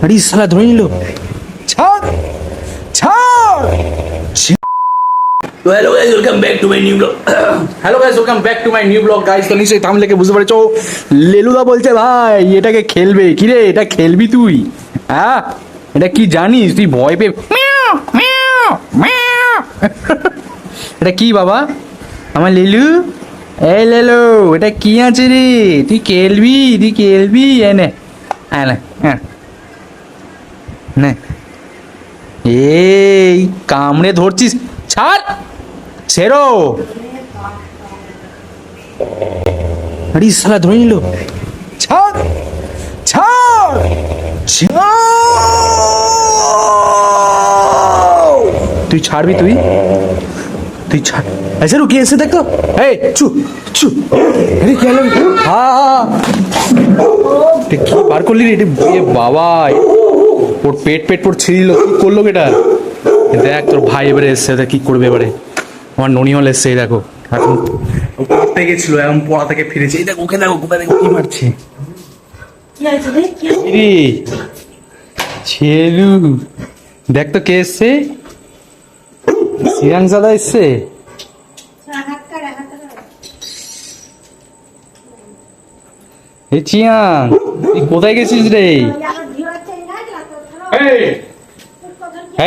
আরে শালা ধরে নিল। ছাড় ছাড়। তো hello guys, welcome back to my new blog. Hello guys, welcome back to my new blog guys. তো নিশ্চয়ই থাম লেগে বুঝতে পারছো, লেলুদা বলছে ভাই এটাকে খেলবে। কিরে এটা খেলবি তুই? হ্যাঁ এটা কি জানিস তুই? ভয় পেয়ে মিয়াও, মিয়াও, মিয়াও। এটা কি বাবা আমার লেলু? এই লেলু এটা কি আছে রে? তুই খেলবি? তুই খেলবি? এনে এনে নে। এই কামড়ে ধরছিস, ছাড়। সেরো আরে শালা ধরে নিল। ছাড় ছাড় তুই ছাড়বি? তুই তুই ছাড়। আচ্ছা রুকি এসে দেখো। এই চু চু। আরে কি হলো? হ্যাঁ কি বার করলি রে? এটা বাবা ওর পেট ছিঁড়ল। কি করলো এটা? দেখ তোর ভাই এবারে এসছে, কি করবে এবারে? আমার ননিহল এসছে, এই দেখো। এখন পড়তে গেছিল, এখন পড়া থেকে ফিরেছে। এই দেখো ওকে, দেখো কোথায়, দেখো কি মারছে। ছেলু দেখ তো কে এসছে। শ্রিয়াং দাদা এসছে। এই চিয়াং তুই কোথায় গেছিস রে?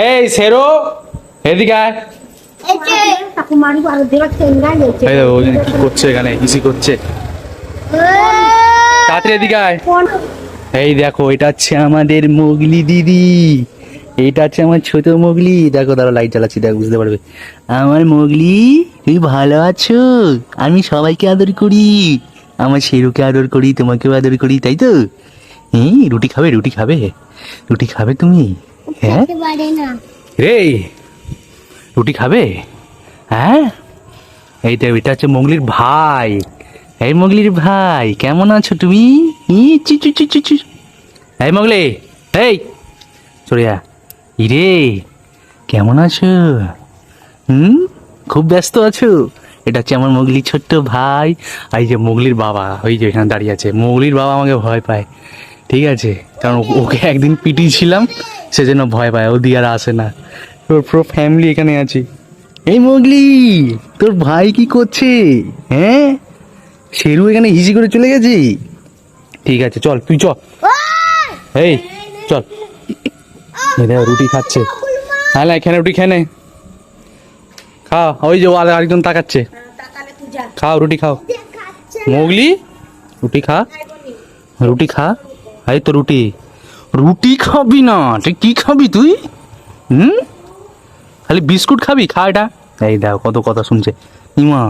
এই সেরো এদিকে আয়। কি করছে এখানে? কিসি করছে? তাড়াতাড়ি এদিকে আয়। এই দেখো এটা হচ্ছে আমাদের মোগলি দিদি, এইটা হচ্ছে আমার ছোট মোগলি। দেখো দাঁড়া লাইট জ্বালাচ্ছি, দেখ বুঝতে পারবে। আমার মোগলি তুমি ভালো আছো? আমি সবাইকে আদর করি, আমার শেরুকে আদর করি, তোমাকেও আদর করি, তাই তো? রুটি খাবে? রুটি খাবে? রুটি খাবে তুমি? হ্যাঁ রে রুটি খাবে? হ্যাঁ এইটা এটা হচ্ছে মোগলির ভাই। এই মোগলির ভাই কেমন আছো তুমি? এই মোগলি, এই চড়িয়া ইরে কেমন আছো? খুব ব্যস্ত আছো? এটা হচ্ছে আমার মোগলি ছোট্ট ভাই। এই যে মোগলির বাবা, ওই যে এখানে দাঁড়িয়ে আছে। মোগলির বাবা আমাকে ভয় পায়, ঠিক আছে? কারণ ওকে একদিন পিটিয়েছিলাম, সেজন্য ভয় পায়। ও দিয়ে আর আসে না। তোর পুরো ফ্যামিলি এখানে আছে। এই মোগলি তোর ভাই কি করছে? হ্যাঁ শেরু এখানে হিসি করে চলে গেছি। ঠিক আছে চল তুই চল। এই চল। রুটি খাচ্ছে। হ্যাঁ এখানে রুটি খেয়ে নে, খাও। ওই যে আরেকজন তাকাচ্ছে, খাও রুটি খাও। মোগলি রুটি খা, রুটি খা। এই তো রুটি। রুটি খাবি না? তুই কি খাবি তুই? খালি বিস্কুট খাবি? খা এটা। এই দেখো কত কথা শুনছে। ইমা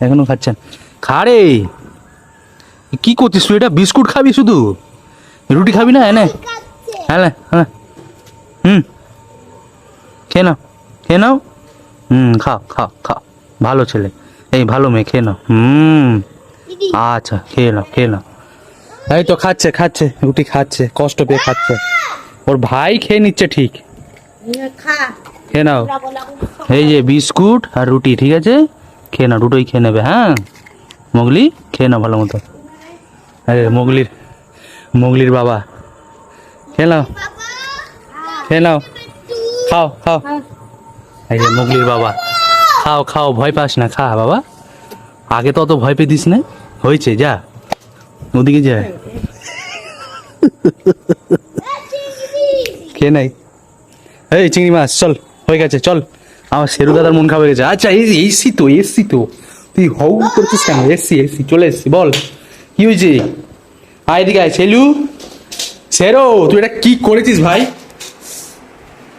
এখনো খাচ্ছেন? খা রে। কি করছিস তুই? এটা বিস্কুট খাবি শুধু, রুটি খাবি না? এনে হ্যাঁ হ্যাঁ খেয়ে নাও, খেয়ে নাও। খাও খাও খাও, ভালো ছেলে, এই ভালো মেয়ে, খেয়ে নাও। আচ্ছা খেয়ে নাও, খেয়ে নাও। এই তো খাচ্ছে খাচ্ছে রুটি খাচ্ছে, কষ্ট পেয়ে খাচ্ছে। ওর ভাই খেয়ে নিচ্ছে, ঠিক। খেয়ে নাও। এই যে বিস্কুট আর রুটি, ঠিক আছে? খেয়ে নাও, দুটোই খেয়ে নেবে। হ্যাঁ মোগলি খেয়ে নাও ভালো মতো। আরে মোগলির বাবা, খেয়ে নাও, খেয়ে নাও, খাও খাও। এই যে মোগলির বাবা, খাও খাও, ভয় পাস না, খা বাবা। আগে তো অত ভয় পেয়ে দিস না, হয়েছে যা ওদিকে যা। খেয়ে নাই। এই চিংড়ি মাছ, চল হয়ে গেছে, চল। আমার শেরু দাদার মন খারাপ হয়ে গেছে। আচ্ছা এসছি তো, এসছি তো, তুই হউ করছিস কেন? এসছি চলে এসছি, বল কি হয়েছে? আয় এদিকে আয়। শেলু শেরো তুই এটা কি করেছিস ভাই?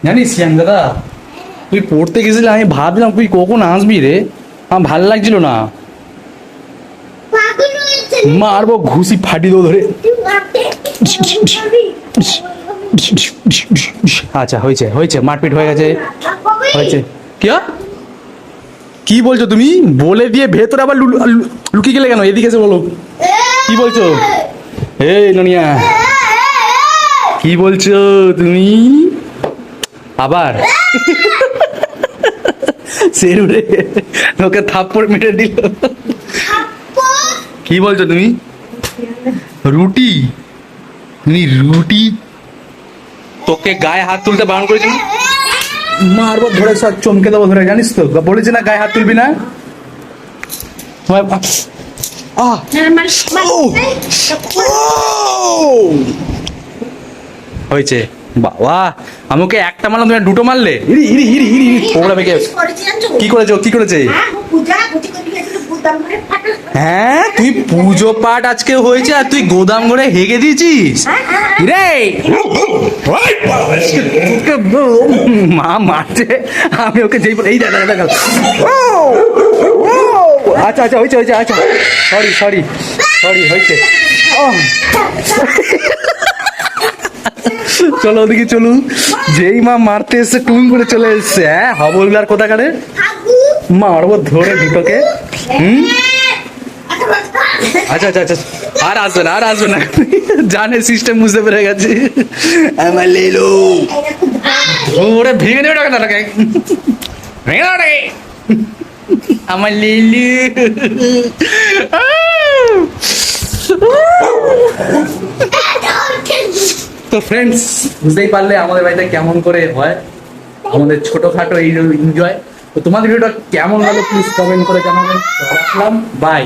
জানিস শ্যাম দাদা, তুই পড়তে গেছিলি, আমি ভাবছিলাম তুই কখন আসবি রে। আমার ভালো লাগছিল না, মারবো ঘুষি ফাটি দো ধরে। আচ্ছা হয়েছে হয়েছে, মারপিট হয়ে গেছে, হয়েছে। কি বলছো তুমি? বলে দিয়ে ভেতরে আবার লুকিয়ে গেলে কেন? এদিকে এসে বলো কি বলছো। এই ননিয়া কি বলছো তুমি আবার? শেরু রে ওকে থাপ্পড় মেরে দিল। কি বলছো তুমি? রুটি? তুমি রুটি তোকে গায়ে হাত তুলতে বারণ করেছি না? মারবো ধরে সব চমকে দেবো ধরে, জানিস তো, বলেছি না গায়ে হাত তুলবি না। আহ হয়েছে বাবা, আমাকে একটা মারলাম, তুমি দুটো মারলে। ইরি ইরি ইরি ইরি ইরি, ওরা বেঁকে কি করেছে, কি করেছে? হ্যাঁ, তুই পুজো পাঠ আজকে হয়েছে আর তুই গোদাম ঘরে হেগে দিয়েছিস রে। মা মারছে, আমি ওকে যেই এই দেখা দেখা। আচ্ছা আচ্ছা, হয়েছে হয়েছে, আচ্ছা সরি সরি সরি, হয়েছে। চলো ওদিকে চলু, যেই মা মারতে এসছে টুম করে চলে এসছে। হ্যাঁ হবলদার কোথাকারে, মারবো ধরে দুটোকে। আচ্ছা আচ্ছা আচ্ছা, আর আসবে না, আর আসবে না, জানে সিস্টেম বুঝতে পেরে গেছে। আমার লেলো ধরে ভেঙে দেবে টাকাটাকে, ভেঙে দেবে আমার লিলি। তো ফ্রেন্ডস, বুঝতেই পারলে আমাদের বাড়িতে কেমন করে হয় আমাদের ছোটখাটো এই এনজয়। তো তোমাদের ভিডিওটা কেমন লাগলো প্লিজ কমেন্ট করে জানাবেন। রাখলাম, বাই।